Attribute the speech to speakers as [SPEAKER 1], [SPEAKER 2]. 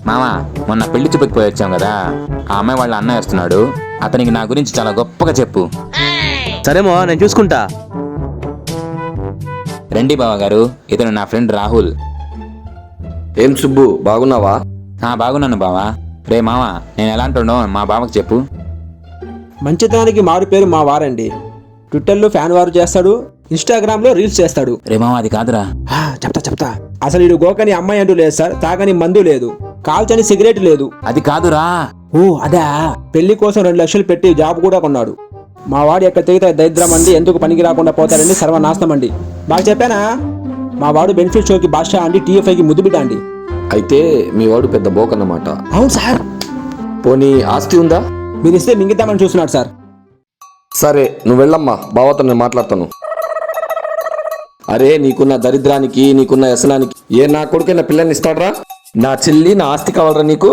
[SPEAKER 1] మామ, మొన్న పెళ్లి చూపుకి పోయి వచ్చాం కదా, ఆ అమ్మాయి వాళ్ళ అన్నయ్య వస్తున్నాడు. అతనికి నా గురించి చాలా గొప్పగా చెప్పు.
[SPEAKER 2] సరేమో, నేను చూసుకుంటా.
[SPEAKER 1] రండి బావ గారు, ఇతను నా ఫ్రెండ్ రాహుల్.
[SPEAKER 3] ఏం సుబ్బు, బాగున్నావా?
[SPEAKER 1] బాగున్నాను బావా. రే మామ, నేను ఎలాంటున్నావు మా బావకు చెప్పు.
[SPEAKER 4] మంచితనానికి మారు పేరు మా వారండి. ట్విట్టర్లో ఫ్యాన్ వారు చేస్తాడు, ఇన్స్టాగ్రామ్లో రీల్స్ చేస్తాడు.
[SPEAKER 1] రే మామ, అది కాదురా.
[SPEAKER 4] చెప్తా. అసలు ఇడు గోకని అమ్మాయి అంటూ లేదు సార్, తాగని మందు లేదు, కాల్చని సిగరెట్ లేదు.
[SPEAKER 1] అది కాదురా.
[SPEAKER 4] ఓ అదా, పెళ్లి కోసం 2 లక్షలు పెట్టి జాబ్ కూడా కొన్నాడు. మా వాడు ఎక్కడ తెగితే దరిద్రం అండి, ఎందుకు పనికి రాకుండా పోతారండి, సర్వనాశనం అండి. బాగా చెప్పానా? మా వాడు బెనిఫిట్ షోకి బాషా అండి, టీఎఫ్ఐకి ముద్దుబిడ్డ అండి.
[SPEAKER 3] అయితే మీ వాడు పెద్ద బోకన్నమాట.
[SPEAKER 4] అవును సార్.
[SPEAKER 3] పోనీ ఆస్తి ఉందా?
[SPEAKER 4] మీరు ఇస్తే మింగిద్దామని చూస్తున్నాడు సార్.
[SPEAKER 3] సరే, నువ్వు వెళ్ళమ్మా, బావతో నేను మాట్లాడతాను. అరే, నీకున్న దరిద్రానికి, నీకున్న వ్యసనానికి ఏ నా కొడుకైనా పిల్లల్ని ఇస్తాడరా? నా చెల్లి, నా ఆస్తి కావాలరా నీకు?